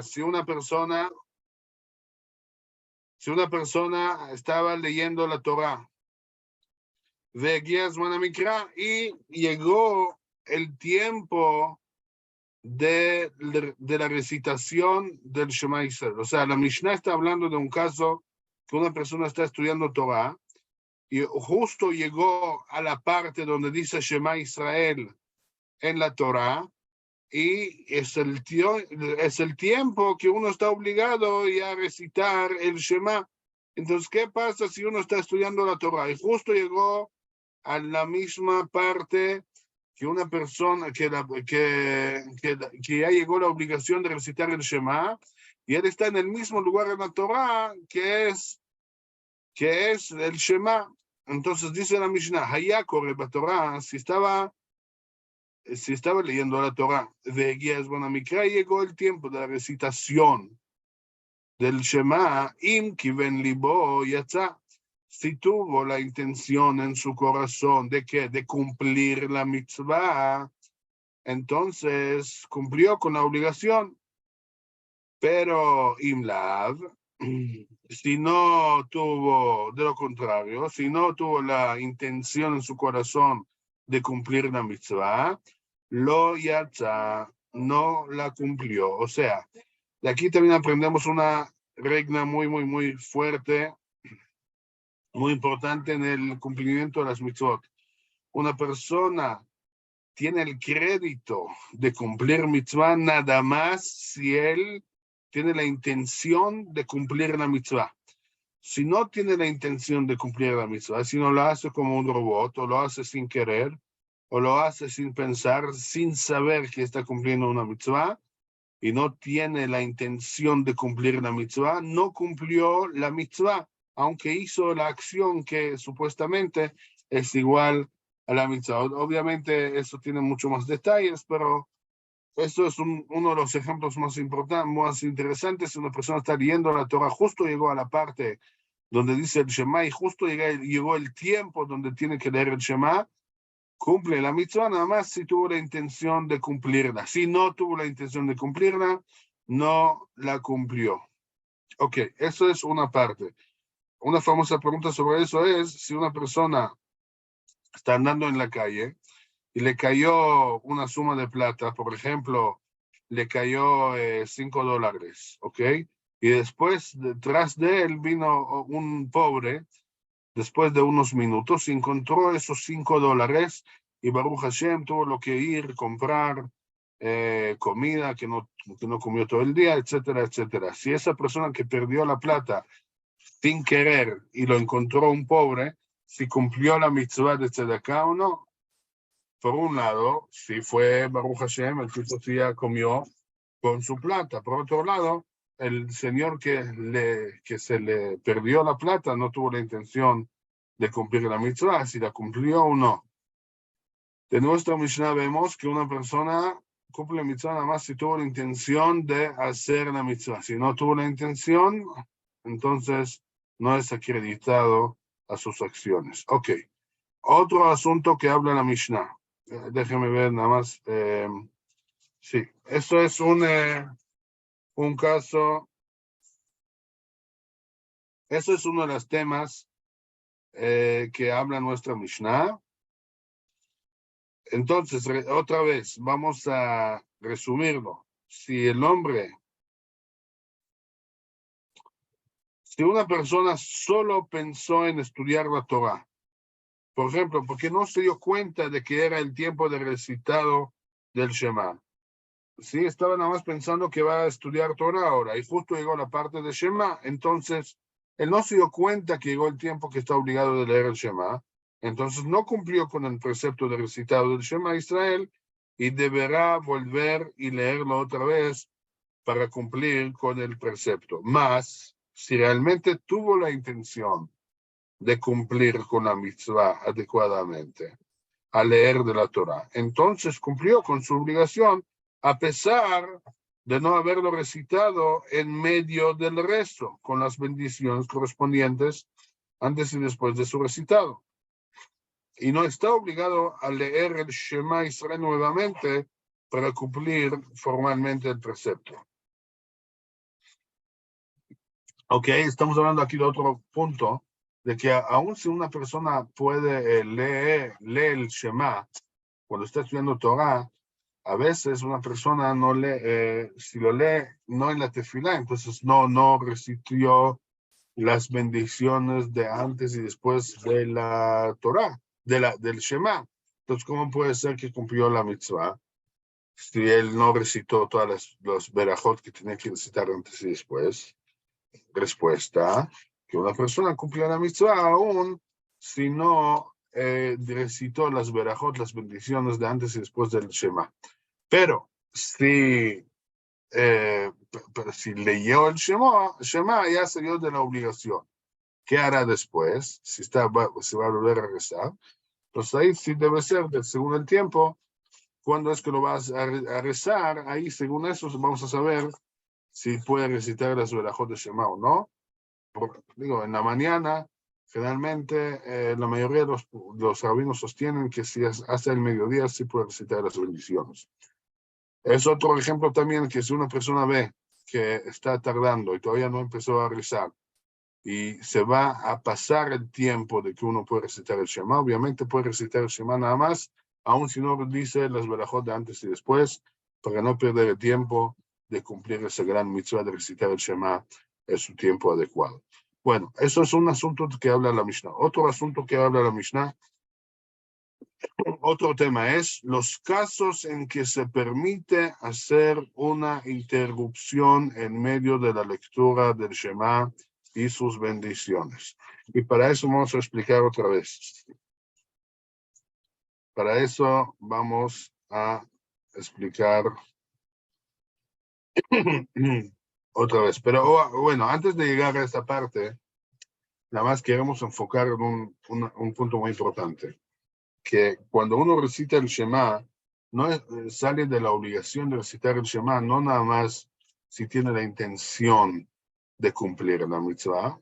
Si una persona estaba leyendo la Torah, y llegó el tiempo de la recitación del Shema Israel. O sea, la Mishnah está hablando de un caso que una persona está estudiando Torah y justo llegó a la parte donde dice Shema Israel en la Torah, y es el tiempo que uno está obligado ya a recitar el Shema. Entonces, ¿qué pasa si uno está estudiando la Torah y justo llegó a la misma parte que una persona que ya llegó la obligación de recitar el Shema, y él está en el mismo lugar en la Torah que es el Shema? Entonces dice la Mishnah, Hayá corre la Torah, si estaba leyendo la Torah, de Guías Bonamikra, llegó el tiempo de la recitación del Shema, Im Kiven Libo Yatza, si tuvo la intención en su corazón de cumplir la mitzvah, entonces cumplió con la obligación. Pero Im Lav, si no tuvo, de lo contrario, si no tuvo la intención en su corazón de cumplir la mitzvah, lo yatza, no la cumplió. O sea, de aquí también aprendemos una regla muy, muy, muy fuerte, muy importante en el cumplimiento de las mitzvot. Una persona tiene el crédito de cumplir mitzvah nada más si él tiene la intención de cumplir la mitzvah. Si no tiene la intención de cumplir la mitzvah, si no lo hace como un robot, o lo hace sin querer, o lo hace sin pensar, sin saber que está cumpliendo una mitzvah, y no tiene la intención de cumplir la mitzvah, no cumplió la mitzvah, aunque hizo la acción que supuestamente es igual a la mitzvah. Obviamente eso tiene mucho más detalles, pero esto es uno de los ejemplos más importantes, más interesantes. Una persona está leyendo la Torah, justo llegó a la parte donde dice el Shema, y justo llegó el tiempo donde tiene que leer el Shema, cumple la mitzvah nada más si tuvo la intención de cumplirla. Si no tuvo la intención de cumplirla, no la cumplió. Ok, eso es una parte. Una famosa pregunta sobre eso es, si una persona está andando en la calle y le cayó una suma de plata, por ejemplo, le cayó $5, ¿ok? Y después, detrás de él vino un pobre, después de unos minutos, encontró esos $5 y Baruch Hashem tuvo lo que ir, comprar comida que no comió todo el día, etcétera, etcétera. Si esa persona que perdió la plata sin querer y lo encontró un pobre, si cumplió la mitzvah de tzedakah o no. Por un lado, si fue Baruch Hashem, el tipo sí ya comió con su plata. Por otro lado, el señor que se le perdió la plata no tuvo la intención de cumplir la mitzvah, si la cumplió o no. De nuestra Mishnah vemos que una persona cumple la mitzvah nada más si tuvo la intención de hacer la mitzvah. Si no tuvo la intención, entonces no es acreditado a sus acciones. Ok. Otro asunto que habla la Mishnah. Déjeme ver nada más. Sí, esto es un caso. Eso es uno de los temas que habla nuestra Mishnah. Entonces, otra vez, vamos a resumirlo. Si una persona solo pensó en estudiar la Torah, por ejemplo, porque no se dio cuenta de que era el tiempo de recitado del Shema. Sí, estaba nada más pensando que va a estudiar Torah ahora, y justo llegó la parte de Shema, entonces él no se dio cuenta que llegó el tiempo que está obligado de leer el Shema, entonces no cumplió con el precepto de recitado del Shema Israel, y deberá volver y leerlo otra vez para cumplir con el precepto. Más, si realmente tuvo la intención de cumplir con la mitzvah adecuadamente, a leer de la Torah, entonces cumplió con su obligación, a pesar de no haberlo recitado en medio del rezo, con las bendiciones correspondientes antes y después de su recitado. Y no está obligado a leer el Shema Israel nuevamente para cumplir formalmente el precepto. Ok, estamos hablando aquí de otro punto, de que aun si una persona puede leer el Shema cuando está estudiando Torah, a veces una persona no lee, si lo lee no en la tefilá, entonces no recitió las bendiciones de antes y después de la Torah, del Shema. Entonces, ¿cómo puede ser que cumplió la mitzvah si él no recitó todas los verajot que tenía que recitar antes y después? Respuesta, que una persona cumplió la mitzvah aún si no recitó las verajot, las bendiciones de antes y después del Shema. Pero si leyó el Shema ya salió de la obligación. ¿Qué hará después? Si se va a volver a rezar. Entonces ahí sí debe ser, según el tiempo, cuando es que lo vas a rezar, ahí según eso vamos a saber si puede recitar las verajot de Shema o no. Digo, en la mañana, generalmente, la mayoría de los rabinos sostienen que si hasta el mediodía sí puede recitar las bendiciones. Es otro ejemplo también que si una persona ve que está tardando y todavía no empezó a rezar y se va a pasar el tiempo de que uno puede recitar el Shema, obviamente puede recitar el Shema nada más, aun si no dice las verajot de antes y después, para no perder el tiempo de cumplir esa gran mitzvah de recitar el Shema en su tiempo adecuado. Bueno, eso es un asunto que habla la Mishnah. Otro asunto que habla la Mishnah, otro tema es los casos en que se permite hacer una interrupción en medio de la lectura del Shema y sus bendiciones. Y para eso vamos a explicar otra vez. Para eso vamos a explicar otra vez. Pero bueno, antes de llegar a esta parte, nada más queremos enfocar en un punto muy importante. Que cuando uno recita el Shema, no sale de la obligación de recitar el Shema, no nada más si tiene la intención de cumplir la mitzvah.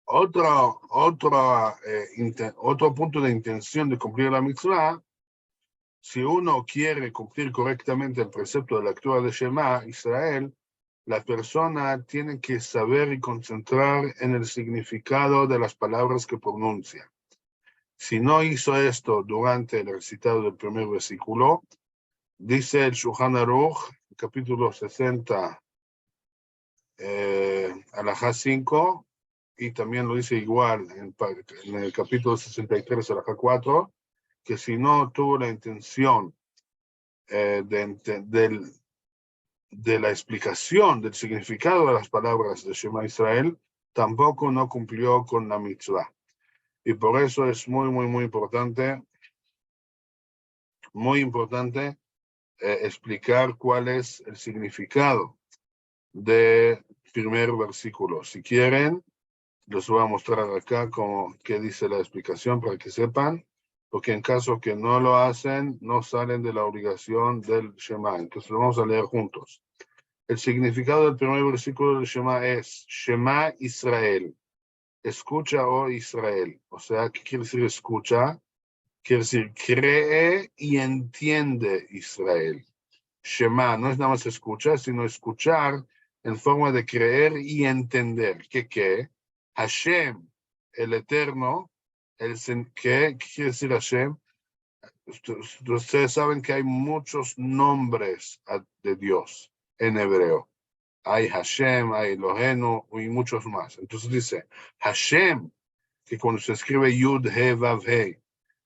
Otro punto de intención de cumplir la mitzvah, si uno quiere cumplir correctamente el precepto de la lectura de Shema Israel, la persona tiene que saber y concentrar en el significado de las palabras que pronuncia. Si no hizo esto durante el recitado del primer versículo, dice el Shulchan Aruch, capítulo 60, alajá 5, y también lo dice igual en el capítulo 63, alajá 4, que si no tuvo la intención de la explicación del significado de las palabras de Shema Israel, tampoco no cumplió con la mitzvah. Y por eso es muy importante explicar cuál es el significado del primer versículo. Si quieren, les voy a mostrar acá qué dice la explicación para que sepan, porque en caso que no lo hacen, no salen de la obligación del Shema. Entonces lo vamos a leer juntos. El significado del primer versículo del Shema es Shema Israel. Escucha, oh Israel. O sea, ¿qué quiere decir escucha? Quiere decir cree y entiende Israel. Shema no es nada más escuchar, sino escuchar en forma de creer y entender. ¿Qué? Hashem, el Eterno, ¿qué quiere decir Hashem? Ustedes saben que hay muchos nombres de Dios en hebreo. Hay Hashem, hay Elohenu y muchos más. Entonces dice, Hashem, que cuando se escribe Yud, He, Vav, He,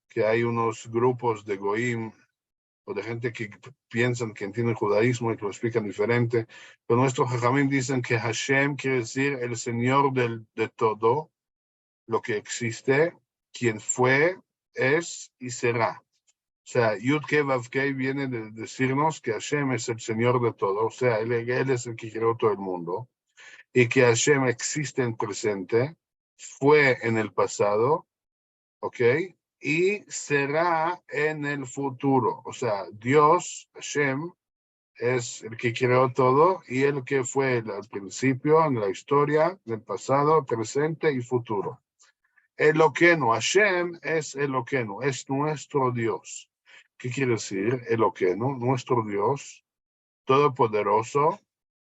que hay unos grupos de Goim o de gente que piensan que entienden judaísmo y que lo explican diferente, pero nuestros jajamim dicen que Hashem quiere decir el Señor de todo lo que existe, quien fue, es y será. O sea, Yud Ke Vav Ke viene de decirnos que Hashem es el Señor de todo, o sea, él es el que creó todo el mundo, y que Hashem existe en presente, fue en el pasado, ¿ok? Y será en el futuro. O sea, Dios, Hashem, es el que creó todo y el que fue al principio, en la historia, del pasado, presente y futuro. Eloqueno, Hashem es Eloqueno, es nuestro Dios. ¿Qué quiere decir Eloqueno? Nuestro Dios, todopoderoso,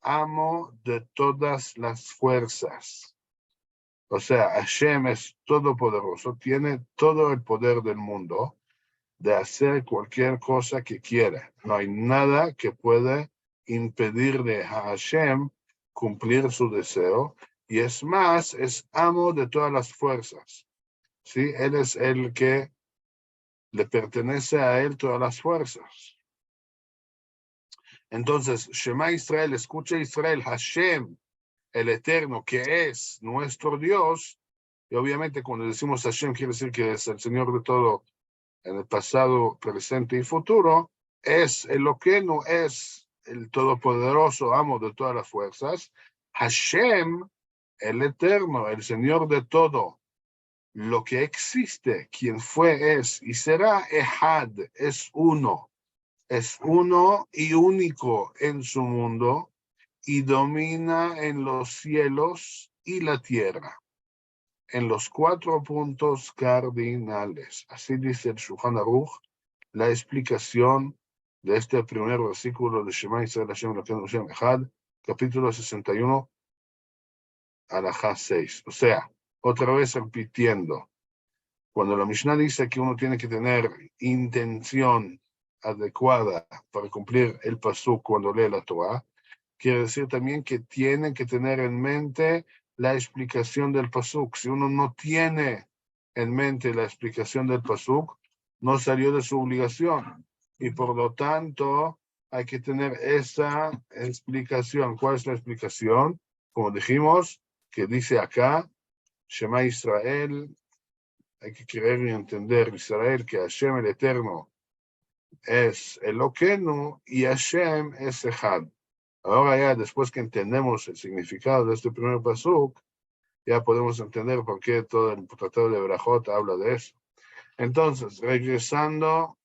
amo de todas las fuerzas. O sea, Hashem es todopoderoso, tiene todo el poder del mundo de hacer cualquier cosa que quiera. No hay nada que pueda impedirle a Hashem cumplir su deseo. Y es más, es amo de todas las fuerzas. ¿Sí? Él es el que le pertenece a él todas las fuerzas. Entonces, Shema Israel, escucha Israel, Hashem, el Eterno, que es nuestro Dios. Y obviamente cuando decimos Hashem quiere decir que es el Señor de todo en el pasado, presente y futuro, es el Eloqueno, es el todopoderoso amo de todas las fuerzas. Hashem, el Eterno, el Señor de todo, lo que existe, quien fue, es y será, Ehad, es uno y único en su mundo y domina en los cielos y la tierra, en los 4 puntos cardinales. Así dice el Shulchan Aruch, la explicación de este primer versículo de Shema Yisrael Hashem Elokeinu Hashem Echad, capítulo 61, alajá 6. O sea, otra vez repitiendo, cuando la Mishnah dice que uno tiene que tener intención adecuada para cumplir el pasuk cuando lee la Torah, quiere decir también que tienen que tener en mente la explicación del pasuk. Si uno no tiene en mente la explicación del pasuk, no salió de su obligación. Y por lo tanto, hay que tener esa explicación. ¿Cuál es la explicación? Como dijimos, que dice acá, Shema Israel, hay que creer y entender, Israel, que Hashem el Eterno es Eloqueno y Hashem es Echad. Ahora ya, después que entendemos el significado de este primer pasuk, ya podemos entender por qué todo el tratado de Berajot habla de eso. Entonces, regresando a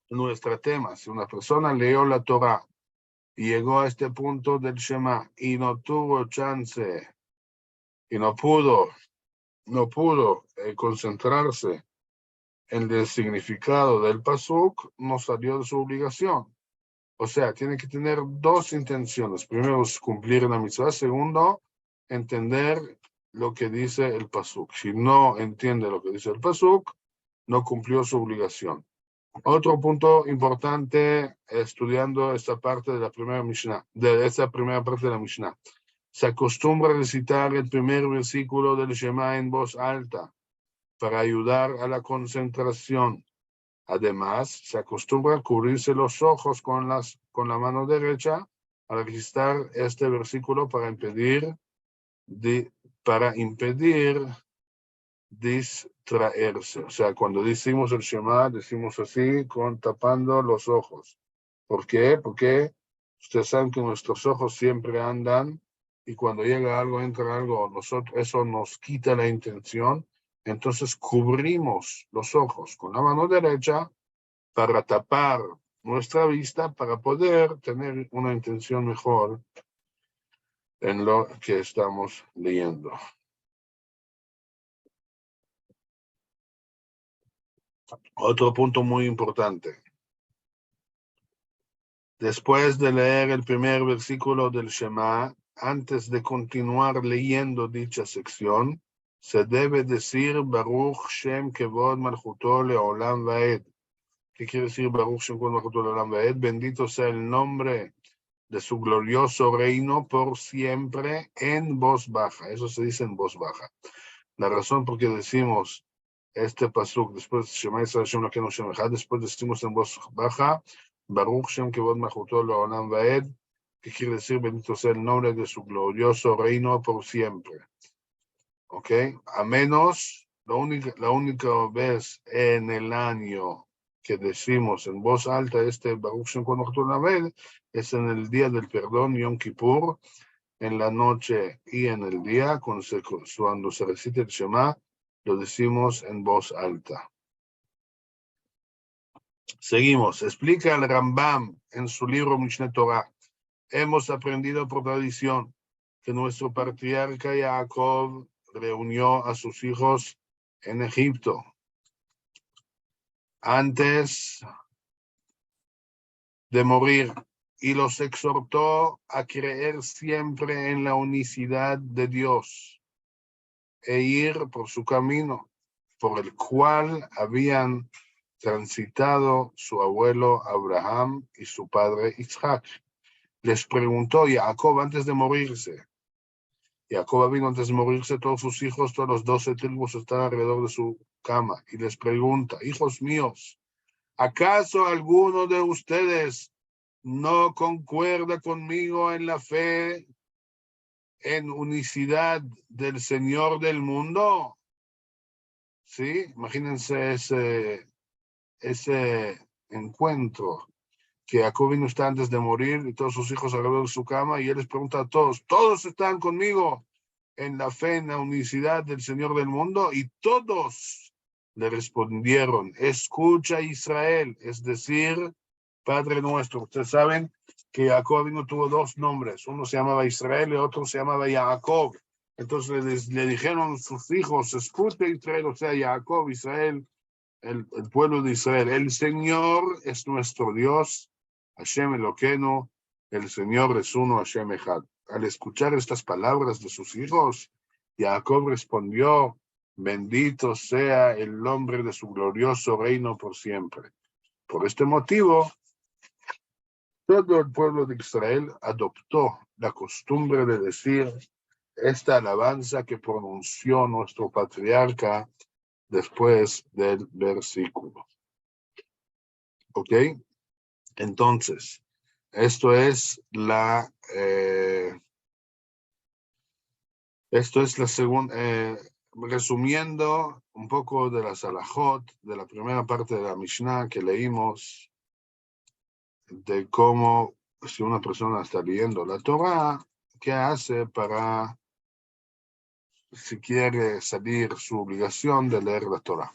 nuestro tema, si una persona leyó la Torah y llegó a este punto del Shema y no tuvo chance y no pudo concentrarse en el significado del pasuk, no salió de su obligación. O sea, tiene que tener 2 intenciones. Primero es cumplir la mitzvah. Segundo, entender lo que dice el pasuk. Si no entiende lo que dice el pasuk, no cumplió su obligación. Otro punto importante estudiando esta parte de la primera Mishnah, de esta primera parte de la Mishnah. Se acostumbra a recitar el primer versículo del Shema en voz alta para ayudar a la concentración. Además, se acostumbra a cubrirse los ojos con la mano derecha al recitar este versículo para impedir distraerse. O sea, cuando decimos el Shema, decimos así, tapando los ojos. ¿Por qué? Porque ustedes saben que nuestros ojos siempre andan y cuando llega algo, entra algo, eso nos quita la intención. Entonces cubrimos los ojos con la mano derecha para tapar nuestra vista, para poder tener una intención mejor en lo que estamos leyendo. Otro punto muy importante. Después de leer el primer versículo del Shema, antes de continuar leyendo dicha sección, se debe decir Baruch Shem Kevod Malchuto Leolam Vaed. ¿Qué quiere decir Baruch Shem Kevod Malchuto Leolam Vaed? Bendito sea el nombre de su glorioso reino por siempre en voz baja. Eso se dice en voz baja. La razón por qué decimos este pasuk, después Shema Yisrael Hashem Elokeinu Hashem Echad, después decimos en voz baja, Baruch Shem Kevod Malchuto Leolam Vaed, que quiere decir bendito sea el nombre de su glorioso reino por siempre. ¿Ok? A menos, la única vez en el año que decimos en voz alta este Baruch Shem Kevod Malchuto Leolam Vaed es en el día del perdón, Yom Kippur, en la noche y en el día, cuando se recita el Shema, lo decimos en voz alta. Seguimos. Explica el Rambam en su libro Mishneh Torah. Hemos aprendido por tradición que nuestro patriarca Jacob reunió a sus hijos en Egipto antes de morir y los exhortó a creer siempre en la unicidad de Dios e ir por su camino, por el cual habían transitado su abuelo Abraham y su padre Isaac. Les preguntó Jacob antes de morirse. Jacob vino antes de morirse, todos sus hijos, todos los 12 tribus están alrededor de su cama y les pregunta, hijos míos, ¿acaso alguno de ustedes no concuerda conmigo en la fe, en unicidad del Señor del mundo? ¿Sí? Imagínense ese encuentro que Jacob vino está antes de morir y todos sus hijos alrededor de su cama y él les pregunta a todos, ¿todos están conmigo en la fe, en la unicidad del Señor del mundo? Y todos le respondieron, escucha Israel, es decir, Padre nuestro. Ustedes saben que Jacob vino tuvo dos nombres, uno se llamaba Israel y otro se llamaba Jacob. Entonces le dijeron sus hijos, escucha Israel, o sea, Jacob, Israel, el pueblo de Israel. El Señor es nuestro Dios, Hashem Eloqueno, el Señor es uno, Hashem Echad. Al escuchar estas palabras de sus hijos, Jacob respondió, bendito sea el nombre de su glorioso reino por siempre. Por este motivo, todo el pueblo de Israel adoptó la costumbre de decir esta alabanza que pronunció nuestro patriarca después del versículo. ¿Ok? Entonces, esto es la segunda, resumiendo un poco de las halajot, de la primera parte de la Mishnah que leímos, de cómo si una persona está leyendo la Torah, ¿qué hace para, si quiere salir su obligación de leer la Torah?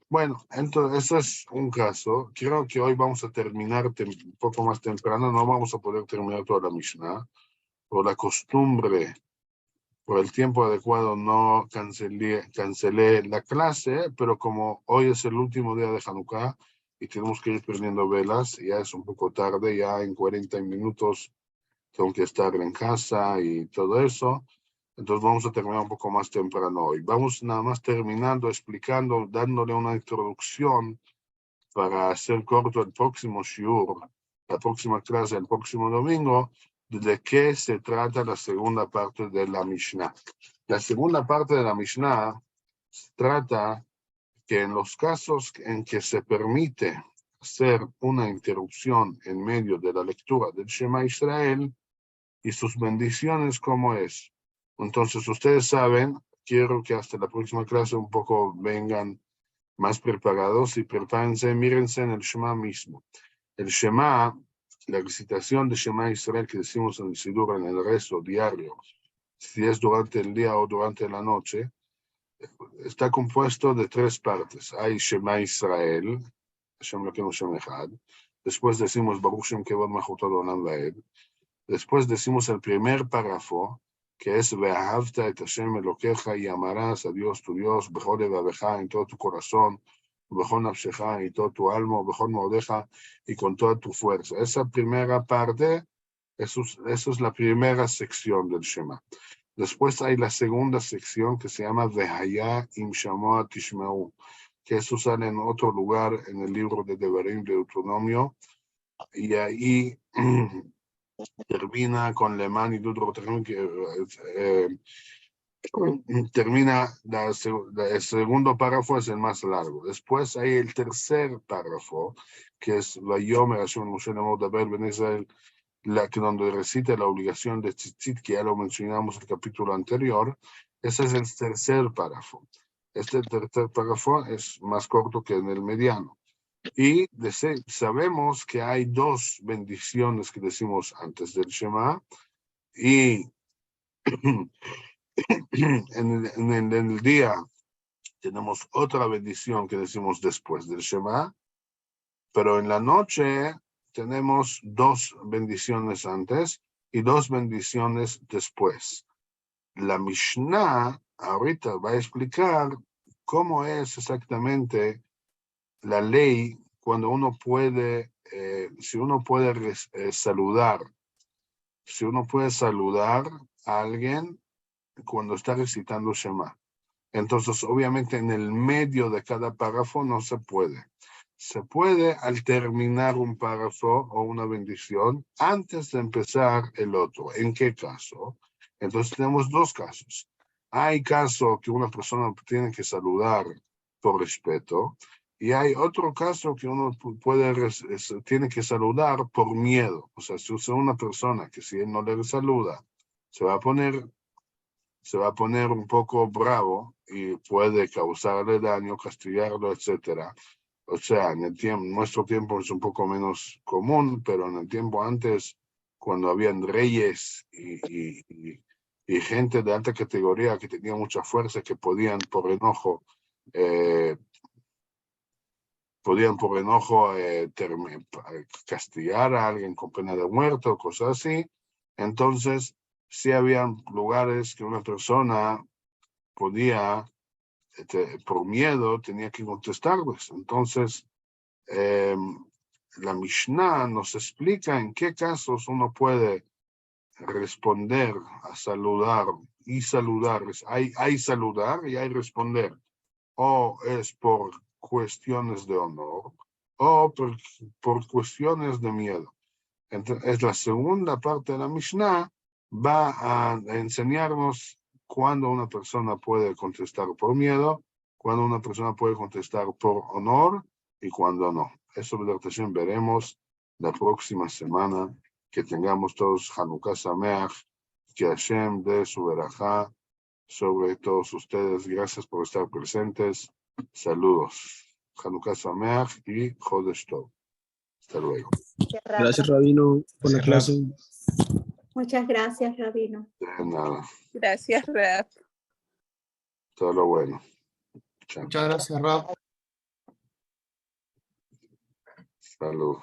Bueno, entonces, eso es un caso. Creo que hoy vamos a terminar un poco más temprano. No vamos a poder terminar toda la Mishnah. Por la costumbre, por el tiempo adecuado, no cancelé la clase, pero como hoy es el último día de Hanukkah y tenemos que ir prendiendo velas, ya es un poco tarde, ya en 40 minutos tengo que estar en casa y todo eso. Entonces vamos a terminar un poco más temprano hoy. Vamos nada más terminando, explicando, dándole una introducción para hacer corto el próximo shiur, la próxima clase, el próximo domingo, de qué se trata la segunda parte de la Mishnah. La segunda parte de la Mishnah trata que en los casos en que se permite hacer una interrupción en medio de la lectura del Shema Israel y sus bendiciones, ¿cómo es? Entonces, ustedes saben, quiero que hasta la próxima clase un poco vengan más preparados y prepárense, mírense en el Shema mismo. El Shema, la recitación de Shema Israel que decimos en el Sidur, en el rezo diario, si es durante el día o durante la noche, está compuesto de tres partes. Hay Shema Israel, Hashem Elokeinu Hashem Echad. Después decimos Baruch Shem Kevod Malchuto Leolam Vaed. Después decimos el primer párrafo, que es Ve'ahavta et Hashem Elokeja, y amarás a Dios tu Dios, bechol levaveja, en todo tu corazón, bechol nafsheja, y todo tu alma, bechol modeja, y con toda tu fuerza. Esa primera parte, eso es la primera sección del Shema. Después hay la segunda sección que se llama Vehaya im shamoa tishmeu, que eso sale en otro lugar en el libro de Devarim de Deuteronomio, y ahí termina con Lemán y Dudro, termina, el segundo párrafo es el más largo. Después hay el tercer párrafo, que es Vayomer Hashem Moshe Lemor Daber Ben Israel, que donde recita la obligación de tzitzit, que ya lo mencionamos en el capítulo anterior. Ese es el tercer párrafo. Este tercer párrafo es más corto que en el mediano. Y sabemos que hay dos bendiciones que decimos antes del Shema, y en el día tenemos otra bendición que decimos después del Shema, pero en la noche tenemos 2 bendiciones antes y 2 bendiciones después. La Mishnah ahorita va a explicar cómo es exactamente la ley cuando uno puede, si uno puede saludar, si uno puede saludar a alguien cuando está recitando Shema. Entonces, obviamente, en el medio de cada párrafo no se puede. Se puede al terminar un párrafo o una bendición antes de empezar el otro. ¿En qué caso? Entonces, tenemos 2 casos. Hay caso que una persona tiene que saludar por respeto y hay otro caso que uno tiene que saludar por miedo. O sea, si usa una persona que si él no le saluda, se va a poner un poco bravo y puede causarle daño, castigarlo, etcétera. O sea, nuestro tiempo es un poco menos común, pero en el tiempo antes, cuando habían reyes y gente de alta categoría que tenía mucha fuerza, que podían por enojo castigar a alguien con pena de muerte o cosas así. Entonces, sí habían lugares que una persona podía, por miedo, tenía que contestarles. Entonces, la Mishnah nos explica en qué casos uno puede responder a saludar y saludar. Hay saludar y hay responder. O es por cuestiones de honor o por cuestiones de miedo. Entonces, la segunda parte de la Mishnah va a enseñarnos cuándo una persona puede contestar por miedo, cuándo una persona puede contestar por honor y cuándo no. Eso veremos la próxima semana. Que tengamos todos Hanukkah Sameach, que Hashem dé su verajá sobre todos ustedes. Gracias por estar presentes. Saludos. Hanukkah Sameach y Chodesh Tov. Hasta luego. Gracias, Rabino, por la clase. Muchas gracias, Rabino. De nada. Gracias, Rab. Todo lo bueno. Chao. Muchas gracias, Rab. Saludos.